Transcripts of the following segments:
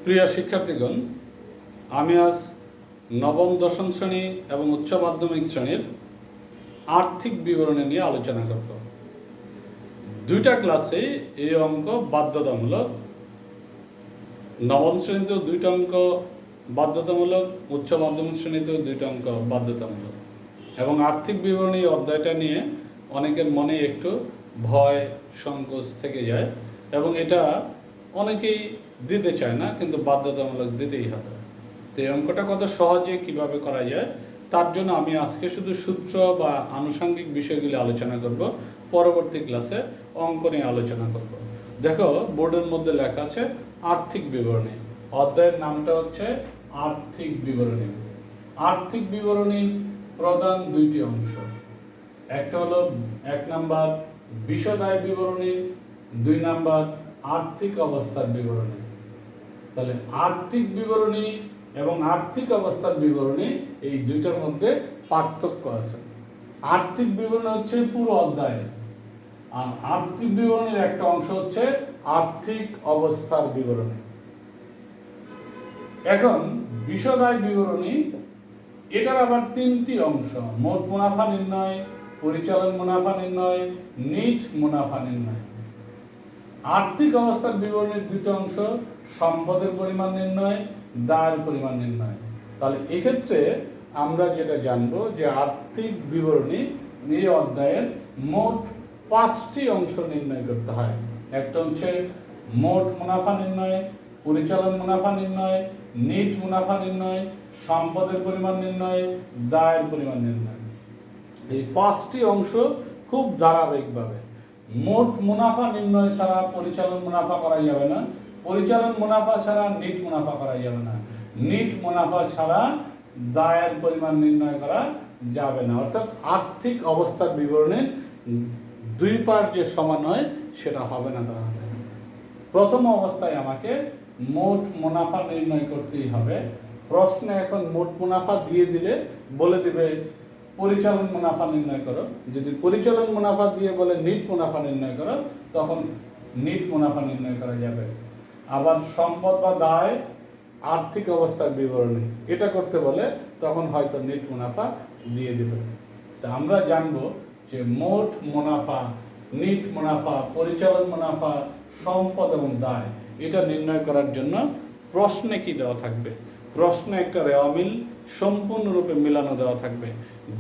প্রিয় শিক্ষার্থীগণ, আমি আজ নবম দশম শ্রেণী এবং উচ্চ মাধ্যমিক শ্রেণীর আর্থিক বিবরণী নিয়ে আলোচনা করব। দুইটা ক্লাসে এই অঙ্ক বাধ্যতামূলক। নবম শ্রেণীতেও দুইটা অঙ্ক বাধ্যতামূলক, উচ্চ মাধ্যমিক শ্রেণীতেও দুইটা অঙ্ক বাধ্যতামূলক। এবং আর্থিক বিবরণী অধ্যায়টা নিয়ে অনেকের মনে একটু ভয় সংকোচ থেকে যায় এবং এটা অনেকেই দিতে চায় না, কিন্তু বাধ্যতামূলক দিতেই হবে। তো এই অঙ্কটা কত সহজে কিভাবে করা যায় তার জন্য আমি আজকে শুধু সূত্র বা আনুষঙ্গিক বিষয়গুলি আলোচনা করব, পরবর্তী ক্লাসে অঙ্ক নিয়ে আলোচনা করব। দেখো, বোর্ডের মধ্যে লেখা আছে আর্থিক বিবরণী। অধ্যায়ের নামটা হচ্ছে আর্থিক বিবরণী। আর্থিক বিবরণীর প্রধান দুইটি অংশ, একটা হলো 1 নাম্বার বিশদ আয় বিবরণী, 2 নাম্বার আর্থিক অবস্থার বিবরণী। তাহলে আর্থিক বিবরণী এবং আর্থিক অবস্থার বিবরণী এই দুইটার মধ্যে পার্থক্য আছে। আর্থিক বিবরণী হচ্ছে পুরো অধ্যায়, আর আর্থিক বিবরণীর একটা অংশ হচ্ছে আর্থিক অবস্থার বিবরণী। এখন বিশদ আয় বিবরণী, এটার আবার 3টি অংশ: মোট মুনাফা নির্ণয়, পরিচালন মুনাফা নির্ণয়, নিট মুনাফা নির্ণয়। আর্থিক অবস্থার বিবরণীর 2টি অংশ: সম্পদের পরিমাণ নির্ণয়, দায়ের পরিমাণ নির্ণয়। তাহলে এক্ষেত্রে আমরা যেটা জানবো যে আর্থিক বিবরণী এই অধ্যায়ের মোট 5টি অংশ নির্ণয় করতে হয়। একটা হচ্ছে মোট মুনাফা নির্ণয়, পরিচালন মুনাফা নির্ণয়, নিট মুনাফা নির্ণয়, সম্পদের পরিমাণ নির্ণয়, দায়ের পরিমাণ নির্ণয়। এই 5টি অংশ খুব ধারাবাহিকভাবে। মোট মুনাফা নির্ণয় ছাড়া পরিচালন মুনাফা করা যাবে না, পরিচালন মুনাফা ছাড়া নিট মুনাফা করা যাবে না, নিট মুনাফা ছাড়া দায়ের পরিমাণ নির্ণয় করা যাবে না। অর্থাৎ আর্থিক অবস্থার বিবরণীর 2 পার্ট যে সমান হয় সেটা হবে না। তাহলে প্রথম অবস্থায় আমাকে মোট মুনাফা নির্ণয় করতেই হবে। প্রশ্নে এখন মোট মুনাফা দিয়ে দিলে বলে দিবে পরিচালন মুনাফা নির্ণয় করো। যদি পরিচালন মুনাফা দিয়ে বলে নিট মুনাফা নির্ণয় করো, তখন নিট মুনাফা নির্ণয় করা যাবে। আবার সম্পদ বা দায় আর্থিক অবস্থার বিবরণী এটা করতে বলে তখন হয়তো নিট মুনাফা দিয়ে দিবে। তা আমরা জানবো যে মোট মুনাফা, নিট মুনাফা, পরিচালন মুনাফা, সম্পদ এবং দায় এটা নির্ণয় করার জন্য প্রশ্নে কি দেওয়া থাকবে? প্রশ্নে একটা রেওয়া মিল সম্পূর্ণরূপে মিলানো দেওয়া থাকবে।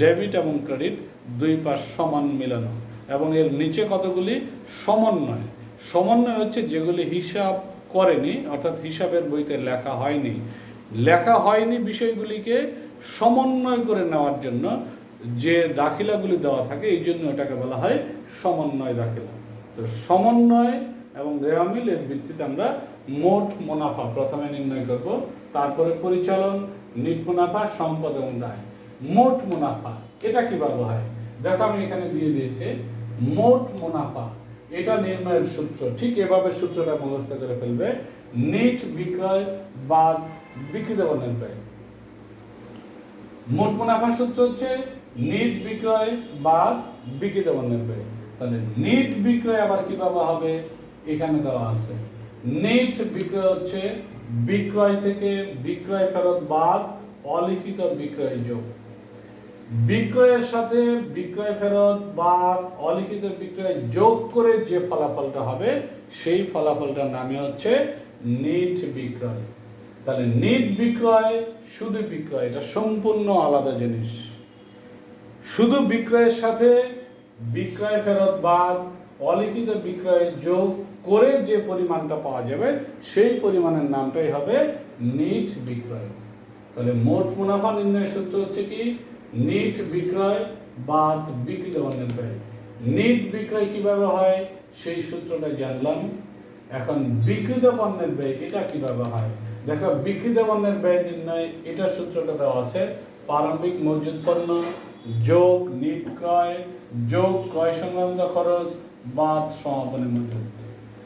ডেবিট এবং ক্রেডিট 2 পাশ সমান মিলানো, এবং এর নিচে কতগুলি সমন্বয়। সমন্বয় হচ্ছে যেগুলি হিসাব করেনি, অর্থাৎ হিসাবের বইতে লেখা হয়নি বিষয়গুলিকে সমন্বয় করে নেওয়ার জন্য যে দাখিলাগুলি দেওয়া থাকে, এই জন্য এটাকে বলা হয় সমন্বয় দাখিলা। তো সমন্বয় এবং রেওয়া মিলের ভিত্তিতে আমরা মোট মুনাফা প্রথমে নির্ণয় করব, তারপরে পরিচালন, নিট মুনাফা, সম্পদ এবং দায়। মোট মুনাফা এটা কিভাবে হয় দেখো, আমি এখানে দিয়ে দিয়েছি মোট মুনাফা। এটা নির্ণয়ের সূত্র ঠিক এভাবে সূত্রটা মুখস্থ করে ফেলবে। নিট বিক্রয় বাদ বিক্রিত পণ্যের ব্যয়। মোট মুনাফার সূত্র হচ্ছে নিট বিক্রয় বাদ বিক্রিত পণ্যের ব্যয়। তাহলে নিট বিক্রয় আবার কিভাবে হবে এখানে দেওয়া আছে। নিট বিক্রয় হচ্ছে বিক্রয় থেকে বিক্রয় ফেরত বাদ অলিখিত বিক্রয় যোগ। বিক্রয়ের সাথে বিক্রয় ফেরত বাদ অলিখিত বিক্রয় যোগ করে যে ফলাফলটা হবে সেই ফলাফলটার নামই হচ্ছে নিট বিক্রয়। তাহলে নিট বিক্রয় শুধু বিক্রয়, এটা সম্পূর্ণ আলাদা জিনিস। শুধু বিক্রয়ের সাথে বিক্রয় ফেরত বাদ অলিখিত বিক্রয় যোগ করে যে পরিমাণটা পাওয়া যাবে সেই পরিমাণের নামটাই হবে নিট বিক্রয়। তাহলে মোট মুনাফা নির্ণয়ের সূত্র হচ্ছে কি? নিট বিক্রয় বাদ বিক্রিত পণ্যের ব্যয়। নিট বিক্রয় কিভাবে হয় সেই সূত্রটা জানলাম। এখন বিক্রিত পণ্যের ব্যয় এটা কিভাবে হয় দেখো। বিক্রিত পণ্যের ব্যয় নির্ণয় এটা সূত্রটা দেওয়া আছে। প্রারম্ভিক মজুদ পণ্য যোগ নিট ক্রয় যোগ ক্রয় সংক্রান্ত খরচ বাদ সমাপনী মজুদ।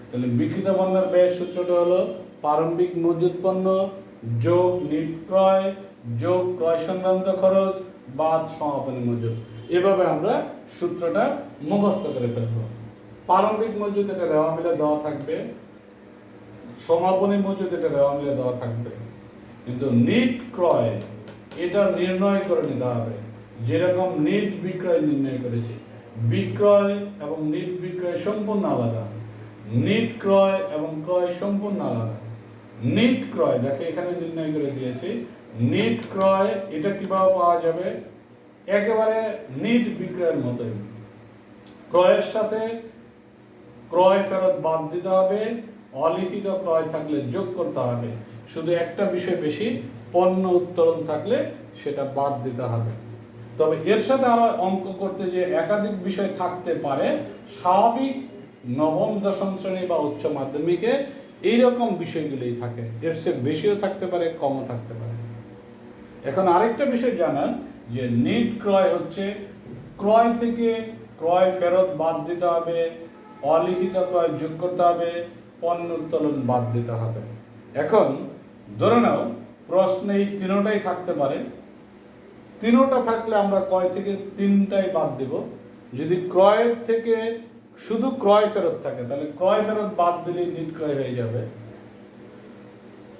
তাহলে বিক্রিত পণ্যের ব্যয়ের সূত্রটা হলো প্রারম্ভিক মজুদ পণ্য যোগ নিট ক্রয় যোগ ক্রয় সংক্রান্ত খরচ বাদ সমাপনী মজুদ। এভাবে আমরা সূত্রটা মুখস্থ করে ফেলবো। প্রারম্ভিক মজুদ এটা রেওয়া মিলে দেওয়া থাকবে। সমাপনী মজুদ এটা রেওয়ামিলে দেওয়া থাকবে। কিন্তু নিট ক্রয় এটা নির্ণয় করে নিতে হবে, যেরকম নিট বিক্রয় নির্ণয় করেছি। বিক্রয় এবং নিট বিক্রয় সম্পূর্ণ আলাদা, নিট ক্রয় এবং ক্রয় সম্পূর্ণ আলাদা। নিট ক্রয় দেখে এখানে নির্ণয় করে দিয়েছি, নিট ক্রয় এটা কিভাবে পাওয়া যাবে, একেবারে নিট বিক্রয়ের মতোই। ক্রয়ের সাথে ক্রয় ফেরত বাদ দিতে হবে, অলিখিত ক্রয় থাকলে যোগ করতে হবে। শুধু একটা বিষয় বেশি, পণ্য উত্তোলন থাকলে সেটা বাদ দিতে হবে। তবে এর সাথে আরো অঙ্ক করতে যে একাধিক বিষয় থাকতে পারে, স্বাভাবিক নবম দশম শ্রেণী বা উচ্চ মাধ্যমিকে এইরকম বিষয়গুলোই থাকে, এর চেয়ে বেশিও থাকতে পারে, কমও থাকতে পারে। এখন আরেকটা বিষয় জানান যে নিট ক্রয় হচ্ছে ক্রয় থেকে ক্রয় ফেরত বাদ দিতে হবে, অলিখিত ক্রয় যোগ করতে হবে, পণ্য উত্তোলন বাদ দিতে হবে। এখন ধরে নাও প্রশ্নে এই তিনটাই থাকতে পারে, তিনটা থাকলে আমরা ক্রয় থেকে তিনটাই বাদ দেব। যদি ক্রয়ের থেকে শুধু ক্রয় ফেরত থাকে তাহলে ক্রয় ফেরত বাদ দিলেই নিট ক্রয় হয়ে যাবে।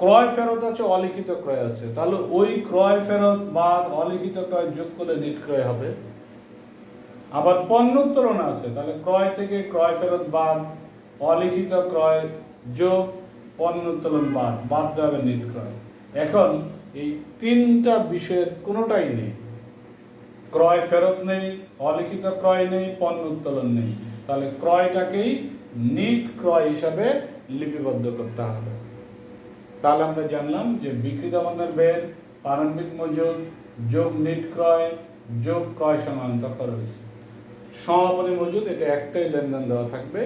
ক্রয় ফেরত আছে, অলিখিত ক্রয় আছে, তাহলে ওই ক্রয় ফেরত বাদ অলিখিত ক্রয় যোগ করলে নিট ক্রয় হবে। আবার পণ্য উত্তোলন আছে, তাহলে ক্রয় থেকে ক্রয় ফেরত বাদ অলিখিত ক্রয় যোগ পণ্য উত্তোলন বাদ দেওয়া হবে নিট ক্রয়। এখন এই তিনটা বিষয়ের কোনোটাই নেই, ক্রয় ফেরত নেই, অলিখিত ক্রয় নেই, পণ্য উত্তোলন নেই, তাহলে ক্রয়টাকেই নিট ক্রয় হিসাবে লিপিবদ্ধ করতে হবে। তাহলে আমরা জানলাম যে বিক্রিত পণ্যের ব্যয় প্রারম্ভিক মজুদ যোগ নিট ক্রয় যোগ ক্রয় সংক্রান্ত খরচ। সমাপনী মজুদ এটা একটাই লেনদেন দেওয়া থাকবে,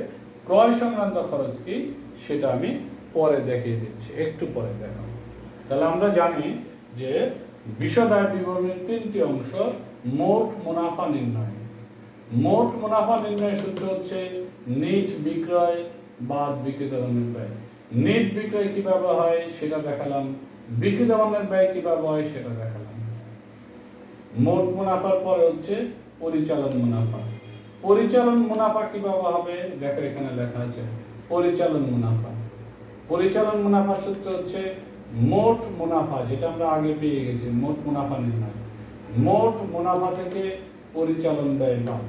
ক্রয় সংক্রান্ত খরচ কি সেটা আমি পরে দেখিয়ে দিচ্ছি, একটু পরে দেখাবো। তাহলে আমরা জানি যে বিশদ আয় বিবরণীর তিনটি অংশ। মোট মুনাফা নির্ণয়, মোট মুনাফা নির্ণয়ের সূত্র হচ্ছে নিট বিক্রয় বাদ বিক্রিত পণ্যের ব্যয়। নিট বিক্রয় কিভাবে হয় সেটা দেখালাম, বিক্রিত পণ্যের ব্যয় কিভাবে হয় সেটা দেখালাম। মোট মুনাফার পরে হচ্ছে পরিচালন মুনাফা। পরিচালন মুনাফা কিভাবে হবে দেখো এখানে লেখা আছে, পরিচালন মুনাফা। পরিচালন মুনাফার সূত্র হচ্ছে মোট মুনাফা, যেটা আমরা আগে পেয়ে গেছি, মোট মুনাফা নির্ণয়। মোট মুনাফা থেকে পরিচালন ব্যয় বাদ,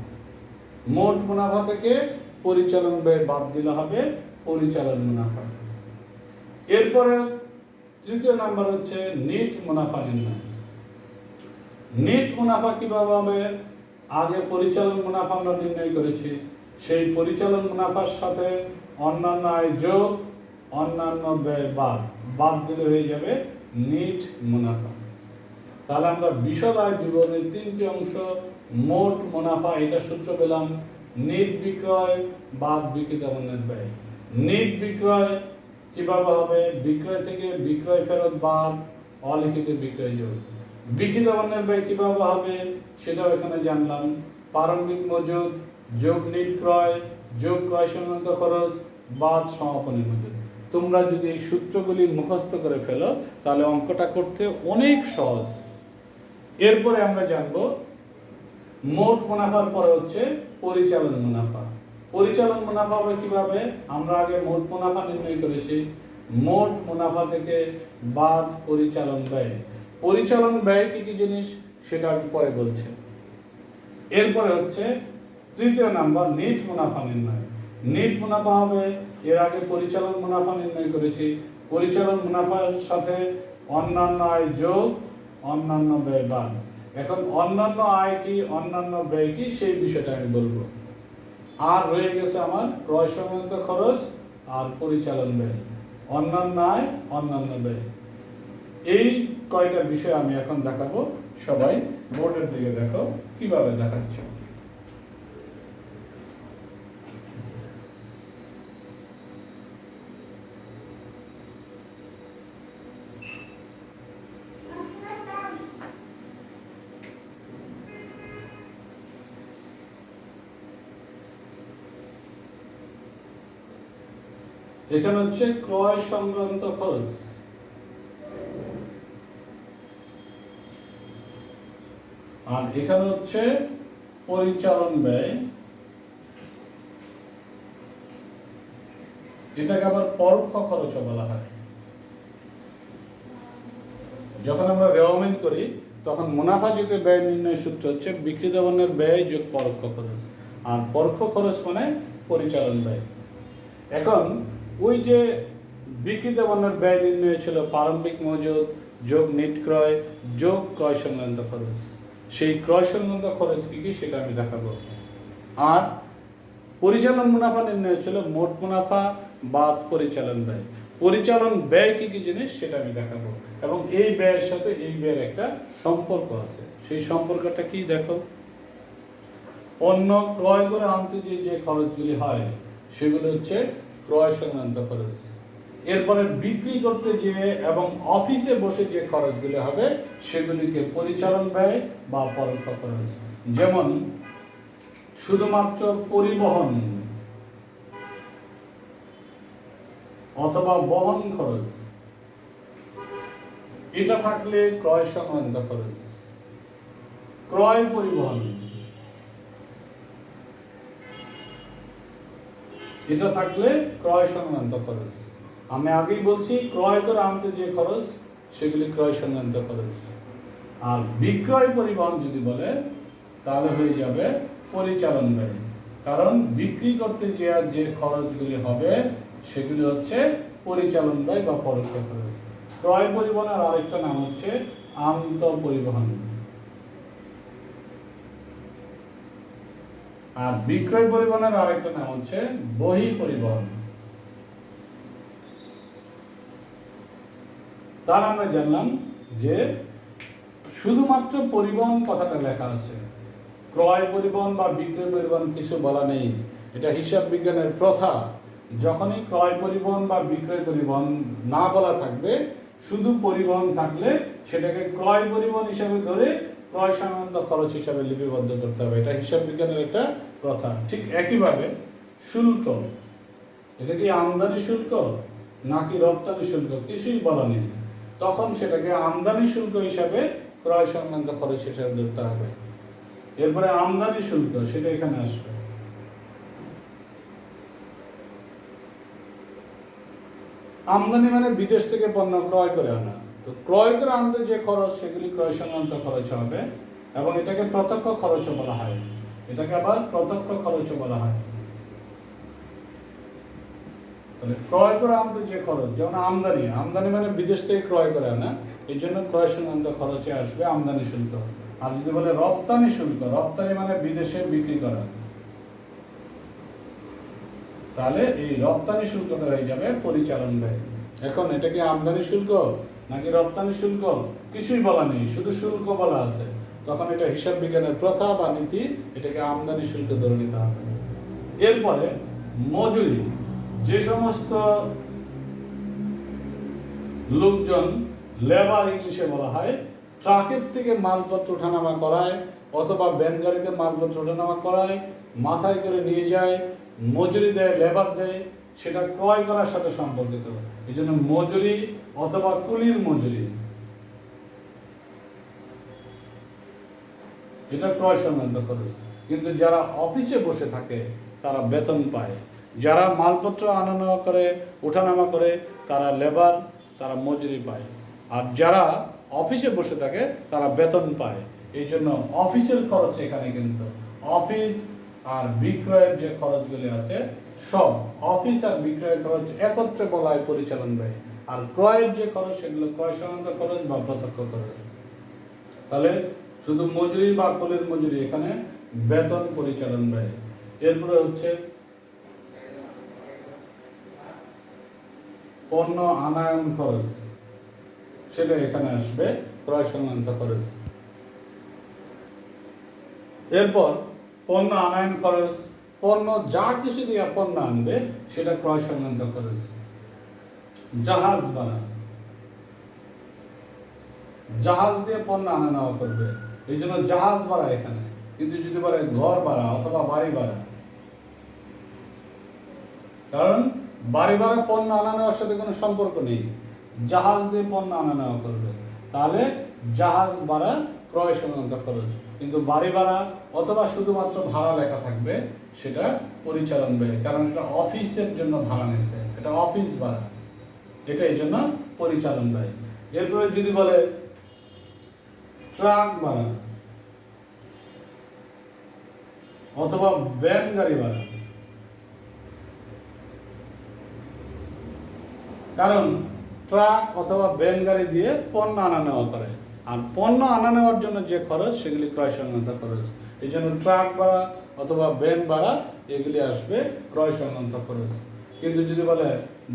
মোট মুনাফা থেকে পরিচালন ব্যয় বাদ দিলে হবে পরিচালন মুনাফা। এরপরে তৃতীয় নাম্বার হচ্ছে নিট মুনাফা নির্ণয়। নিট মুনাফা কিভাবে হবে, আগে পরিচালন মুনাফা আমরা নির্ণয় করেছি, সেই পরিচালন মুনাফার সাথে অন্যান্য আয় যোগ অন্যান্য ব্যয় বাদ দিলে হয়ে যাবে নিট মুনাফা। তাহলে আমরা বিশদ আয় বিবরণীর তিনটি অংশ, মোট মুনাফা এটা সূত্র পেলাম, নিট বিক্রয় বাদ বিক্রিত পণ্যের ব্যয়। নিট বিক্রয় কিভাবে হবে, বিক্রয় থেকে বিক্রয় ফেরত বাদ অলিখিত বিক্রয় যোগ। বিক্রিত পণ্যের ব্যয় কিভাবে হবে সেটাও এখানে জানলাম, প্রারম্ভিক মজুদ যোগ নিট ক্রয় যোগ ক্রয় সংক্রান্ত খরচ বাদ সমাপনী মজুদ। তোমরা যদি এই সূত্রগুলি মুখস্থ করে ফেলো তাহলে অঙ্কটা করতে অনেক সহজ। এরপরে আমরা জানবো মোট মুনাফার পরে হচ্ছে পরিচালন মুনাফা। পরিচালন মুনাফা হবে কিভাবে, আমরা আগে মোট মুনাফা নির্ণয় করেছি, মোট মুনাফা থেকে বাদ পরিচালন ব্যয়। পরিচালন ব্যয় কি কি জিনিস সেটা আমি পরে বলছি। এরপরে হচ্ছে তৃতীয় নাম্বার নিট মুনাফা নির্ণয়। নিট মুনাফা হবে, এর আগে পরিচালন মুনাফা নির্ণয় করেছি, পরিচালন মুনাফার সাথে অন্যান্য আয় যোগ অন্যান্য ব্যয় বাদ। এখন অন্যান্য আয় কি অন্যান্য ব্যয় কি সেই বিষয়টা আমি বলবো। আর রয়ে গেছে আমার ক্রয় সংক্রান্ত খরচ আর পরিচালন ব্যয়, অন্যান্য আয় অন্যান্য ব্যয়। এই কয়টা বিষয় আমি এখন দেখাবো, সবাই বোর্ডের দিকে দেখো কিভাবে দেখাচ্ছি। এখানে হচ্ছে ক্রয় সংক্রান্ত খরচ, আর এখানে হচ্ছে পরিচালন ব্যয়, এটাকে আবার পরোক্ষ খরচও বলা হয়। যখন আমরা রেওয়ামেন্ট করি তখন মুনাফাজিত ব্যয় নির্ণয় সূত্র হচ্ছে বিক্রিত পণ্যের ব্যয় যোগ পরোক্ষ খরচ, আর পরোক্ষ খরচ মানে পরিচালন ব্যয়। এখন ওই যে বিক্রিত পণ্যের ব্যয় নির্ণয় ছিল প্রারম্ভিক মজুদ যোগ নিট ক্রয় যোগ ক্রয় সংক্রান্ত খরচ, সেই ক্রয় সংক্রান্ত খরচ কি কি সেটা আমি দেখাবো। আর পরিচালন মুনাফা নির্ণয় ছিল মোট মুনাফা বাদ পরিচালন ব্যয়, পরিচালন ব্যয় কি কি জিনিস সেটা আমি দেখাবো, এবং এই ব্যয়ের সাথে এই ব্যয়ের একটা সম্পর্ক আছে। সেই সম্পর্কটা কি দেখো, পণ্য ক্রয় করে আনতে যে খরচগুলি হয় সেগুলো হচ্ছে ক্রয় সংক্রান্ত খরচ। এরপরে বিক্রি করতে যে এবং অফিসে বসে যে খরচগুলি হবে সেগুলিকে পরিচালন ব্যয় বা পরোক্ষ খরচ। যেমন শুধুমাত্র পরিবহন অথবা বহন খরচ, এটা থাকলে ক্রয় সংক্রান্ত খরচ। ক্রয় পরিবহন এটা থাকলে ক্রয় সংক্রান্ত খরচ। আমি আগেই বলছি ক্রয় করে আনতে যে খরচ সেগুলি ক্রয় সংক্রান্ত খরচ। আর বিক্রয় পরিবহন যদি বলে তাহলে হয়ে যাবে পরিচালন ব্যয়, কারণ বিক্রি করতে যে খরচগুলি হবে সেগুলি হচ্ছে পরিচালন ব্যয় বা পরোক্ষ খরচ। ক্রয় পরিবহনের আরেকটা নাম হচ্ছে আন্তঃ পরিবহন, আর বিক্রয় পরিবহনের আরেকটা নাম হচ্ছে বহি পরিবহন। তার আমরা জানলাম যে শুধুমাত্র পরিবহন কথাটা লেখা আছে, ক্রয় পরিবহন বা বিক্রয় পরিবহন কিছু বলা নেই। এটা হিসাব বিজ্ঞানের প্রথা, যখনই ক্রয় পরিবহন বা বিক্রয় পরিবহন না বলা থাকবে, শুধু পরিবহন থাকলে সেটাকে ক্রয় পরিবহন হিসাবে ধরে ক্রয় সংক্রান্ত খরচ হিসাবে লিপিবদ্ধ করতে হবে। এটা হিসাব বিজ্ঞানের একটা প্রথা। ঠিক একইভাবে শুল্ক, এটা কি আমদানি শুল্ক নাকি রপ্তানি শুল্ক কিছুই বলা নেই, তখন সেটাকে আমদানি শুল্ক হিসাবে ক্রয় সংক্রান্ত খরচ হিসাবে ধরতে হবে। এরপরে আমদানি শুল্ক, সেটা এখানে আসবে। আমদানি মানে বিদেশ থেকে পণ্য ক্রয় করে আনা, তো ক্রয় করে আনতে যে খরচ সেগুলি ক্রয় সংক্রান্ত খরচ হবে, এবং এটাকে প্রত্যক্ষ খরচও বলা হয়। এটাকে আবার প্রত্যক্ষ খরচও বলা হয়। তাহলে ক্রয় করে আনতে যে খরচ, যেমন আমদানি, আমদানি মানে বিদেশ থেকে ক্রয় করে আনা, এই জন্য ক্রয় সংক্রান্ত খরচে আসবে আমদানি শুল্ক। আর যদি বলে রপ্তানি শুল্ক, রপ্তানি মানে বিদেশে বিক্রি করা, তাহলে এই রপ্তানি শুল্কটা হয়ে যাবে পরিচালন ব্যয়। এখন এটা কি আমদানি শুল্ক নাকি রপ্তানি শুল্ক কিছুই বলা নেই, শুধু শুল্ক বলা আছে, তখন এটা হিসাব বিজ্ঞানের প্রথা বা নীতি, এটাকে আমদানি শুল্ক ধরে নিতে হবে। এরপরে মজুরি, যে সমস্ত লোকজন লেবার ইংলিশে বলা হয়, ট্রাকের থেকে মালপত্র ওঠানামা করায় অথবা ভ্যান গাড়িতে মালপত্র ওঠানামা করায়, মাথায় করে নিয়ে যায়, মজুরি দেয়, লেবার দেয়, সেটা ক্রয় করার সাথে সম্পর্কিত। এই জন্য মজুরি অথবা কুলির মজুরি, এটা ক্রয় সংক্রান্ত খরচ। কিন্তু যারা অফিসে বসে থাকে তারা বেতন পায়, যারা মালপত্র আনা নেওয়া করে ওঠানামা করে তারা লেবার, তারা মজুরি পায়। আর যারা অফিসে বসে থাকে তারা বেতন পায়। এই জন্য অফিসের খরচ এখানে কিন্তু অফিস আর বিক্রয়ের যে খরচগুলি আছে সব অফিস আর বিক্রয়ের খরচ একত্রে বলা হয় পরিচালন ব্যয়। আর ক্রয়ের যে খরচ সেগুলো ক্রয় সংক্রান্ত খরচ বা প্রত্যক্ষ খরচ। তাহলে শুধু মজুরি বা কুলির মজুরি, এখানে বেতন পরিচালন ব্যয়। এরপরে হচ্ছে পণ্য আনায়ন খরচ, সেটা এখানে আসবে ক্রয় সংক্রান্ত খরচ। এরপর পণ্য আনায়ন খরচ, পণ্য যা কিছু দিয়ে পণ্য আনবে সেটা ক্রয় সংক্রান্ত খরচ। জাহাজ ভাড়া, জাহাজ দিয়ে পণ্য আনা নেওয়া করবে, এই জন্য জাহাজ ভাড়া এখানে। কিন্তু যদি বলে ঘর ভাড়া অথবা বাড়ি ভাড়া, কারণ বাড়ি ভাড়া পণ্য আনা নেওয়ার সাথে কোনো সম্পর্ক নেই, জাহাজ দিয়ে পণ্য আনা নেওয়া করবে, তাহলে জাহাজ ভাড়া ক্রয় সংক্রান্ত খরচ। কিন্তু বাড়ি ভাড়া অথবা শুধুমাত্র ভাড়া লেখা থাকবে সেটা পরিচালন ব্যয়, কারণ এটা অফিসের জন্য ভাড়া নিয়েছে। এটা অফিস ভাড়া, এটা এই জন্য পরিচালন ব্যয়। এরপরে যদি বলে ট্রাক ভাড়া অথবা ভ্যান গাড়ি ভাড়া, কারণ ট্রাক অথবা ভ্যান গাড়ি দিয়ে পণ্য আনা নেওয়া করে, আর পণ্য আনা নেওয়ার জন্য যে খরচ সেগুলি ক্রয় সংক্রান্ত খরচ। এই জন্য ট্রাক ভাড়া অথবা ভ্যান ভাড়া এগুলি আসবে ক্রয় সংক্রান্ত খরচ। কিন্তু যদি বলে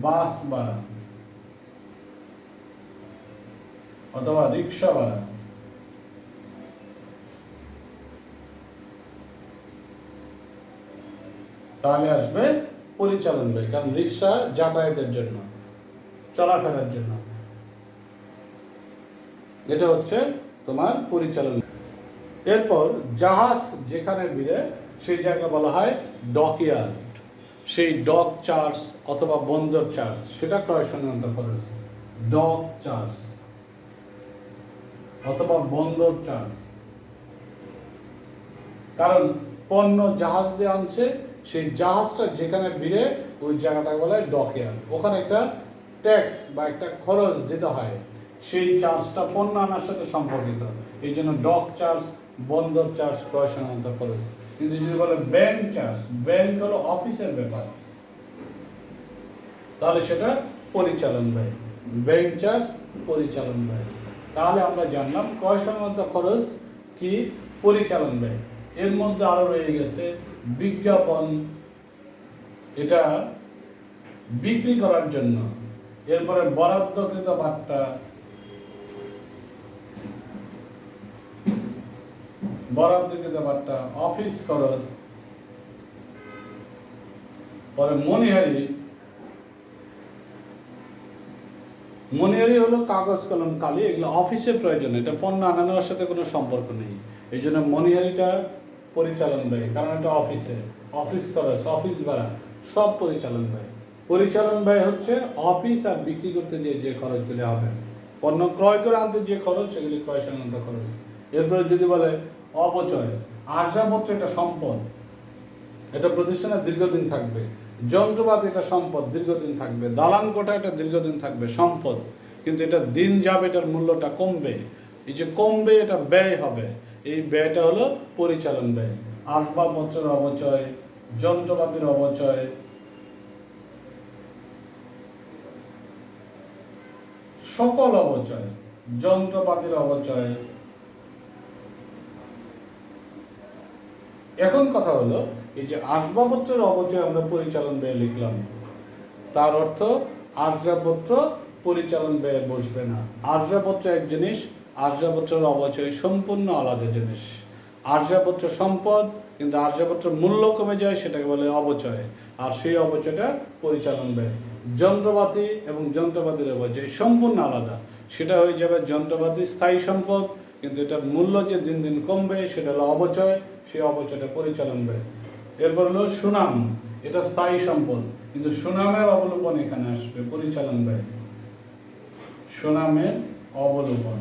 বাস ভাড়া অথবা রিক্সা ভাড়া, তাহলে আসবে পরিচালন ব্যয়, কারণ রিক্সা যাতায়াতের জন্য, চলাফেরার জন্য। এটা হচ্ছে তোমার পরিচালন। এরপর জাহাজ যেখানে ভিড়ে সেই জায়গা বলা হয় ডকইয়ার্ড। সেই ডক চার্জ অথবা বন্দর চার্জ সেটা ক্রয় সংক্রান্ত খরচ। ডক চার্জ অথবা বন্দর চার্জ, কারণ পণ্য জাহাজ দিয়ে আনছে, সেই জাহাজটা যেখানে ভিড়ে ওই জায়গাটাকে বলা হয় ডকইয়ার্ড। ওখানে একটা ট্যাক্স বা একটা খরচ দিতে হয়, সেই চার্জটা পণ্য আনার সাথে সম্পর্কিত। এই জন্য ডক চার্জ, বন্দর চার্জ ক্রয় সংক্রান্ত খরচ। কিন্তু যদি বলে ব্যাংক চার্জ, ব্যাংক হলো অফিসের ব্যাপার, তাহলে সেটা পরিচালন ব্যয়। ব্যাংক চার্জ পরিচালন ব্যয়। তাহলে আমরা জানলাম ক্রয় সংক্রান্ত খরচ কি, পরিচালন ব্যয়। এর মধ্যে আরো রয়ে গেছে বিজ্ঞাপন, এটা বিক্রি করার জন্য। এরপরে বরাদ্দকৃত বার্তা, বরাদ্দকৃত বার্তা, অফিস খরচ। পরে মনিহারি, মনিহারি হলো কাগজ কলম কালি, এগুলো অফিসের প্রয়োজন, এটা পণ্য আনানোর সাথে কোনো সম্পর্ক নেই। এই জন্য মনিহারিটা পরিচালন ব্যয়, কারণ এটা অফিসে, অফিস খরচ, অফিস ভাড়া সব পরিচালন ব্যয়। পরিচালন ব্যয় হচ্ছে অফিস আর বিক্রি করতে যে খরচগুলি হবে, পণ্য ক্রয় করে আনতে যে খরচ সেগুলি ক্রয় সংক্রান্ত খরচ। এরপরে যদি বলে অপচয়, আসবাবপত্র এটা সম্পদ, এটা প্রতিষ্ঠানে দীর্ঘদিন থাকবে। যন্ত্রপাতি এটা সম্পদ, দীর্ঘদিন থাকবে। দালান কোঠা এটা দীর্ঘদিন থাকবে, সম্পদ, কিন্তু এটা দিন যাবে, এটার মূল্যটা কমবে। এই যে কমবে, এটা ব্যয় হবে, এই ব্যয়টা হলো পরিচালন ব্যয়। আসবাবপত্রের অপচয়, যন্ত্রপাতির অপচয়, সকল অপচয়, যন্ত্রপাতির অপচয়। এখন কথা হলো এই যে আসবাবপত্রের অপচয় আমরা পরিচালন ব্যয় লিখলাম, তার অর্থ আসবাবপত্র পরিচালন ব্যয় বসবে না। আসবাবপত্র এক জিনিস, আসবাবপত্রের অপচয় সম্পূর্ণ আলাদা জিনিস। আসবাবপত্র সম্পদ, কিন্তু আসবাবপত্রের মূল্য কমে যায়, সেটাকে বলে অপচয়, আর সেই অপচয়টা পরিচালন ব্যয়। যন্ত্রপাতি এবং যন্ত্রপাতির অপচয় সম্পূর্ণ আলাদা, সেটা হয়ে যাবে যন্ত্রপাতি স্থায়ী সম্পদ, কিন্তু এটার মূল্য যে দিন দিন কমবে সেটা হলো অপচয়, সেই অপচয়টা পরিচালন ব্যয়। এরপর হলো সুনাম, এটা স্থায়ী সম্পদ, কিন্তু সুনামের অবলোপন এখানে আসবে, পরিচালন ব্যয়। সুনামের অবলোপন।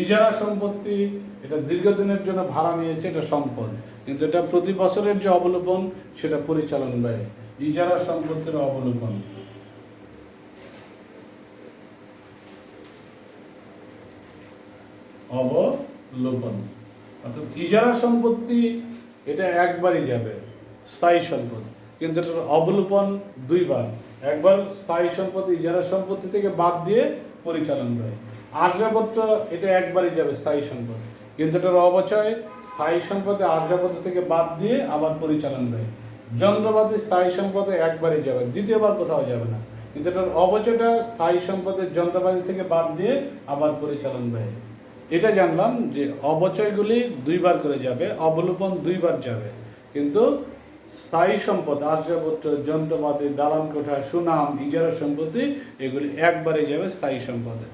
ইজারা সম্পত্তি, এটা দীর্ঘদিনের জন্য ভাড়া নিয়েছে, এটা সম্পদ, কিন্তু এটা প্রতি বছরের যে অবলোপন সেটা পরিচালন ব্যয়। ইজারা সম্পত্তির অবলোপন। অবলোপন অর্থাৎ ইজারা সম্পত্তি এটা একবারই যাবে, স্থায়ী সম্পদ, কিন্তু এটার অবলোপন দুইবার। একবার স্থায়ী সম্পত্তি ইজারা সম্পত্তি থেকে বাদ দিয়ে পরিচালন ব্যয়। আসবাবপত্র এটা একবারই যাবে, স্থায়ী সম্পদ, কিন্তু এটার অপচয় স্থায়ী সম্পদে আসবাবপত্র থেকে বাদ দিয়ে আবার পরিচালন ব্যয়। যন্ত্রপাতি স্থায়ী সম্পদে একবারই যাবে, দ্বিতীয়বার কোথাও যাবে না, কিন্তু এটার অপচয়টা স্থায়ী সম্পদের যন্ত্রপাতি থেকে বাদ দিয়ে আবার পরিচালন ব্যয়। এটা জানলাম যে অপচয়গুলি দুইবার করে যাবে, অবলোপন দুইবার যাবে, কিন্তু স্থায়ী সম্পদ আসবাবপত্র, যন্ত্রপাতি, দালান কোঠা, সুনাম, ইজারা সম্পত্তি এগুলি একবারে যাবে স্থায়ী সম্পদে।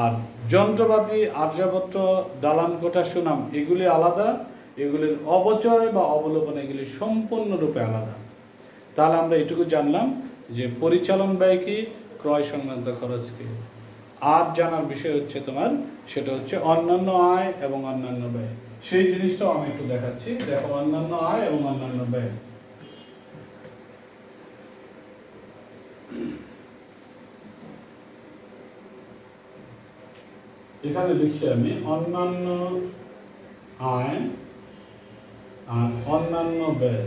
আর যন্ত্রপাতি, আসবাবপত্র, দালান কোঠা, সুনাম এগুলি আলাদা, এগুলির অপচয় বা অবলোপন এগুলি সম্পূর্ণরূপে আলাদা। তাহলে আমরা এটুকু জানলাম যে পরিচালন ব্যয় কি, ক্রয় সংক্রান্ত খরচ কি। আর জানার বিষয় হচ্ছে তোমার, সেটা হচ্ছে অন্যান্য আয় এবং অন্যান্য ব্যয়। সেই জিনিসটাও আমি একটু দেখাচ্ছি। দেখো, অন্যান্য আয় এবং অন্যান্য ব্যয়। এখানে লিখছি আমি অন্যান্য আয় আর অন্যান্য ব্যয়।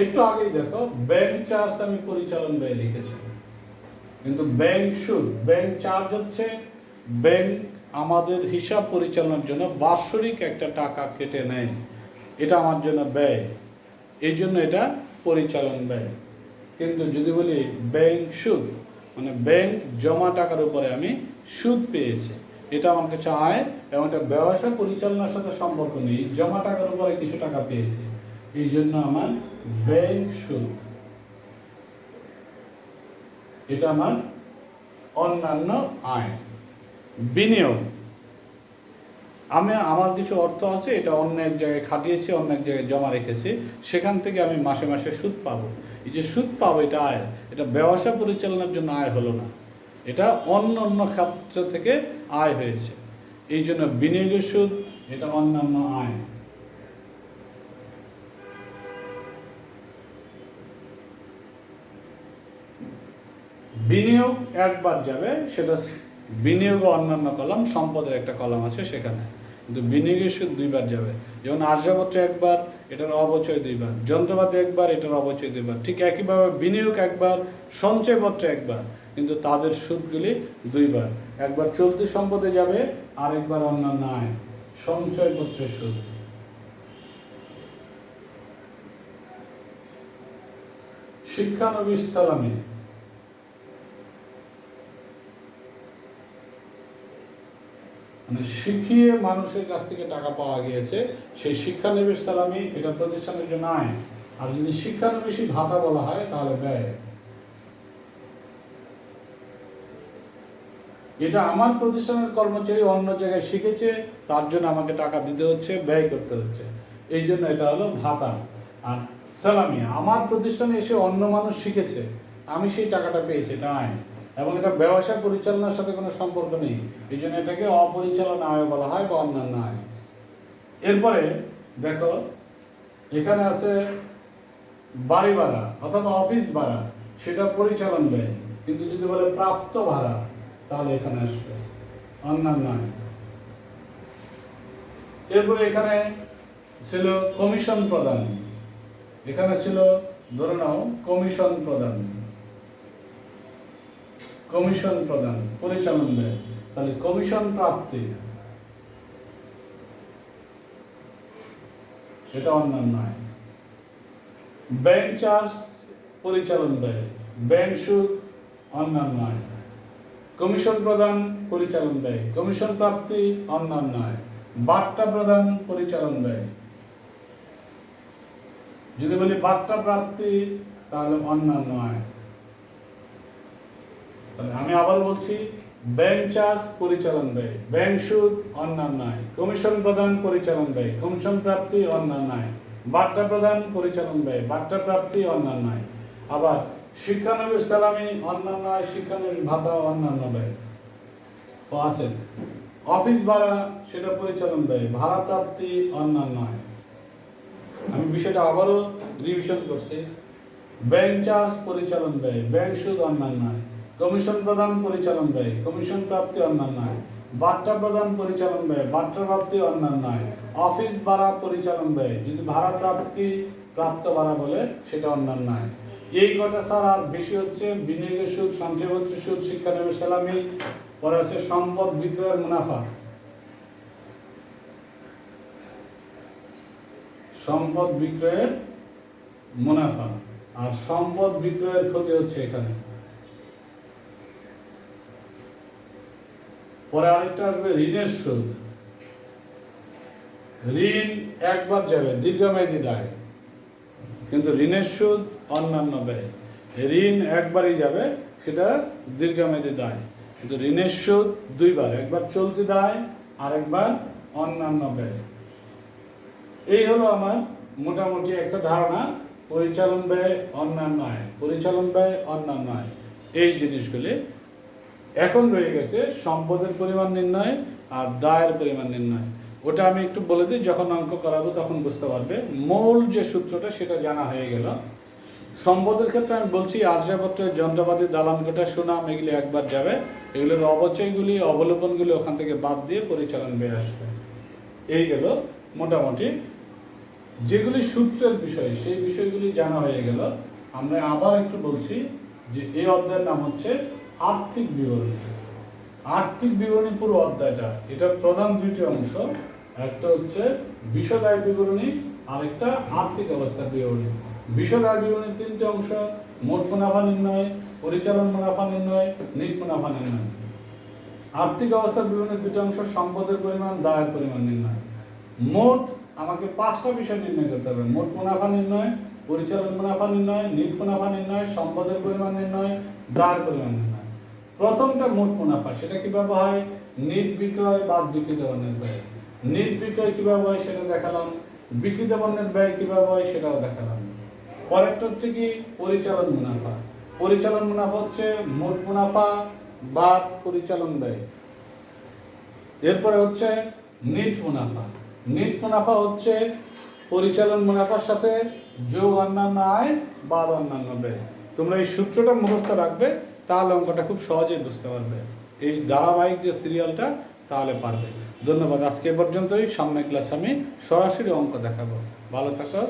একটু আগেই দেখো ব্যাংক চার্জ আমি পরিচালন ব্যয় লিখেছি, কিন্তু ব্যাংক সুদ, ব্যাংক চার্জ হচ্ছে ব্যাংক আমাদের হিসাব পরিচালনার জন্য বাৎসরিক একটা টাকা কেটে নেয়, এটা আমার জন্য ব্যয়, এই জন্য এটা পরিচালন ব্যয়। কিন্তু যদি বলি ব্যাংক সুদ, মানে ব্যাংক জমা টাকার উপরে আমি সুদ পেয়েছি, এটা আমার কাছে আয় এবং এটা ব্যবসা পরিচালনার সাথে সম্পর্ক নেই, জমা টাকার উপরে কিছু টাকা পেয়েছি, এই জন্য আমার ব্যাংক সুদ, এটা আমার অন্যান্য আয়। বিনিয়োগ, আমার কিছু অর্থ আছে, এটা অন্য এক জায়গায় খাটিয়েছি, অন্য এক জায়গায় জমা রেখেছি, সেখান থেকে আমি মাসে মাসে সুদ পাবো। এই যে সুদ পাবো এটা আয়, এটা ব্যবসা পরিচালনার জন্য আয় হলো না, এটা অন্য অন্য ক্ষেত্র থেকে আয় হয়েছে, এই জন্য বিনিয়োগের সুদ এটা অন্যান্য আয়। বিনিয়োগ একবার যাবে, সেটা বিনিয়োগ অন্যান্য কলাম, সম্পদের একটা কলাম আছে সেখানে, কিন্তু বিনিয়োগের সুদ দুইবার যাবে। যেমন আসবাবপত্র একবার, এটার অবচয় দুইবার, যন্ত্রপাতি একবার, এটার অবচয় দুইবার। ঠিক একইভাবে বিনিয়োগ একবার, সঞ্চয়পত্র একবার, কিন্তু তাদের সুদগুলি দুইবার, একবার চলতি সম্পদে যাবে আর একবার অন্যান্য আয়, সঞ্চয়পত্রের সুদ। শিক্ষানবিশ সালামি, মানে শিখিয়ে মানুষের কাছ থেকে টাকা পাওয়া গিয়েছে, সেই শিক্ষানবিশ সালামি এটা প্রতিষ্ঠানের জন্য আয়। আর যদি শিক্ষানবিশী ভাতা বলা হয় তাহলে ব্যয়। এটা আমার প্রতিষ্ঠানের কর্মচারী অন্য জায়গায় শিখেছে, তার জন্য আমাকে টাকা দিতে হচ্ছে, ব্যয় করতে হচ্ছে, এই জন্য এটা হলো ভাতা। আর সালামি, আমার প্রতিষ্ঠানে এসে অন্য মানুষ শিখেছে, আমি সেই টাকাটা পেয়েছি, এটা আয়, এবং এটা ব্যবসা পরিচালনার সাথে কোনো সম্পর্ক নেই, এই জন্য এটাকে অপরিচালনা আয় বলা হয় বা অন্যান্য আয়। এরপরে দেখো এখানে আছে বাড়ি ভাড়া অথবা অফিস ভাড়া, সেটা পরিচালন ব্যয়, কিন্তু যদি বলে প্রাপ্ত ভাড়া তাহলে এখানে আসবে অন্যান্য আয়। এরপরে এখানে ছিল কমিশন প্রদান, এখানে ছিল ধরে নাও কমিশন প্রদান, কমিশন প্রদান পরিচালন ব্যয়, তাহলে কমিশন প্রাপ্তি এটা অন্যান্য আয়। ব্যাংক চার্জ পরিচালন ব্যয়, ব্যাংক সুদ অন্যান্য আয়। কমিশন প্রদান পরিচালন ব্যয়, কমিশন প্রাপ্তি অন্যান্য আয়। বার্তা প্রদান পরিচালন ব্যয়, যদি বলি বার্তা প্রাপ্তি তাহলে অন্যান্য আয়। আমি আবার বলছি, ব্যাংক চার্জ পরিচালন ব্যয়, ব্যাংক সুদ অন্যান্য আয়, কমিশন প্রদান পরিচালন ব্যয়, কমিশন প্রাপ্তি অন্যান্য আয়, বার্তা প্রদান পরিচালন ব্যয়, বার্তা প্রাপ্তি অন্যান্য আয়। আবার শিক্ষানবিশ সালামি অন্যান্য আয়, শিক্ষানবিশ ভাতা অন্যান্য ব্যয় ও আছে। অফিস ভাড়া সেটা পরিচালন ব্যয়, ভাড়া প্রাপ্তি অন্যান্য আয়। আমি বিষয়টা আবারও রিভিশন করছি, ব্যাংক চার্জ পরিচালন ব্যয়, ব্যাংক সুদ অন্যান্য আয়, কমিশন প্রদান পরিচালন ব্যয়, কমিশন প্রাপ্তি অন্যান্য আয়, বার্তা প্রদান পরিচালন ব্যয়, বার্তা প্রাপ্তি অন্যান্য আয়, অফিস ভাড়া পরিচালন ব্যয়, যদি ভাড়া প্রাপ্তি প্রাপ্ত ভাড়া বলে সেটা অন্যান্য আয়। এই কটা স্যার আর বেশি হচ্ছে বিনিয়োগের সুদ, সঞ্চয়পত্রের সুদ, শিক্ষানবিশ সালামি, পরে আছে সম্পদ বিক্রয়ের মুনাফা, সম্পদ বিক্রয়ের মুনাফা, আর সম্পদ বিক্রয়ের ক্ষতি হচ্ছে এখানে। পরে আরেকটা আসবে ঋণের সুদ, ঋণ একবার যাবে, দীর্ঘমেয়াদী দায়, কিন্তু ঋণের সুদ অন্যান্য ব্যয়। ঋণ একবারই যাবে, সেটা দীর্ঘমেয়াদী দায়, কিন্তু ঋণের সুদ দুইবার, একবার চলতি দায় আর একবার অন্যান্য ব্যয়। এই হলো আমার মোটামুটি একটা ধারণা, পরিচালন ব্যয় অন্যান্য আয়, পরিচালন ব্যয় অন্যান্য আয়, এই জিনিসগুলি। এখন রয়ে গেছে সম্পদের পরিমাণ নির্ণয় আর দায়ের পরিমাণ নির্ণয়। ওটা আমি একটু বলে দিই, যখন অঙ্ক করাবো তখন বুঝতে পারবে। মূল যে সূত্রটা সেটা জানা হয়ে গেল। সম্পদের ক্ষেত্রে আমি বলছি আসবাবপত্র, যন্ত্রপাতি, দালান কোঠা, সুনাম, এগুলি একবার যাবে। এগুলোর অবচয়গুলি, অবলোপনগুলি ওখান থেকে বাদ দিয়ে পরিচালন ব্যয় আসবে। এই গেল মোটামুটি যেগুলি সূত্রের বিষয়, সেই বিষয়গুলি জানা হয়ে গেল। আমরা আবার একটু বলছি যে এই অধ্যায়ের নাম হচ্ছে আর্থিক বিবরণী। আর্থিক বিবরণী পুরো অধ্যায়টা, এটা প্রধান দুইটি অংশ, একটা হচ্ছে বিশদ আয় বিবরণী, আরেকটা আর্থিক অবস্থার বিবরণী। বিশদ আয় বিবরণীর তিনটে অংশ: মোট মুনাফা নির্ণয়, পরিচালন মুনাফা নির্ণয়, নিট মুনাফা নির্ণয়। আর্থিক অবস্থার বিবরণীর দুটো অংশ: সম্পদের পরিমাণ, দায়ের পরিমাণ নির্ণয়। মোট আমাকে 5টা বিষয় নির্ণয় করতে হবে: মোট মুনাফা নির্ণয়, পরিচালন মুনাফা নির্ণয়, নিট মুনাফা নির্ণয়, সম্পদের পরিমাণ নির্ণয়, দায়ের পরিমাণ নির্ণয়। প্রথমটা মোট মুনাফা, সেটা কিভাবে হয়? নিট বিক্রয় বাদ বিক্রিত পণ্যের ব্যয়। নিট বিক্রয় কিভাবে হয় সেটা দেখালাম, বিক্রিত পণ্যের ব্যয় কিভাবে হয় সেটাও দেখালাম। পরেরটা হচ্ছে কি? পরিচালন মুনাফা। পরিচালন মুনাফা হচ্ছে মোট মুনাফা বাদ পরিচালন ব্যয়। এরপরে হচ্ছে নিট মুনাফা। নিট মুনাফা হচ্ছে পরিচালন মুনাফার সাথে যোগ অন্যান্য আয় বাদ অন্যান্য ব্যয়। তোমরা এই সূত্রটা মুখস্থ রাখবে, তাহলে অঙ্কটা খুব সহজেই বুঝতে পারবে। এই ধারাবাহিক যে সিরিয়ালটা, তাহলে পারবে। ধন্যবাদ। আজকে পর্যন্তই। সামনের ক্লাসে আমি সরাসরি অঙ্ক দেখাবো। ভালো থাকো।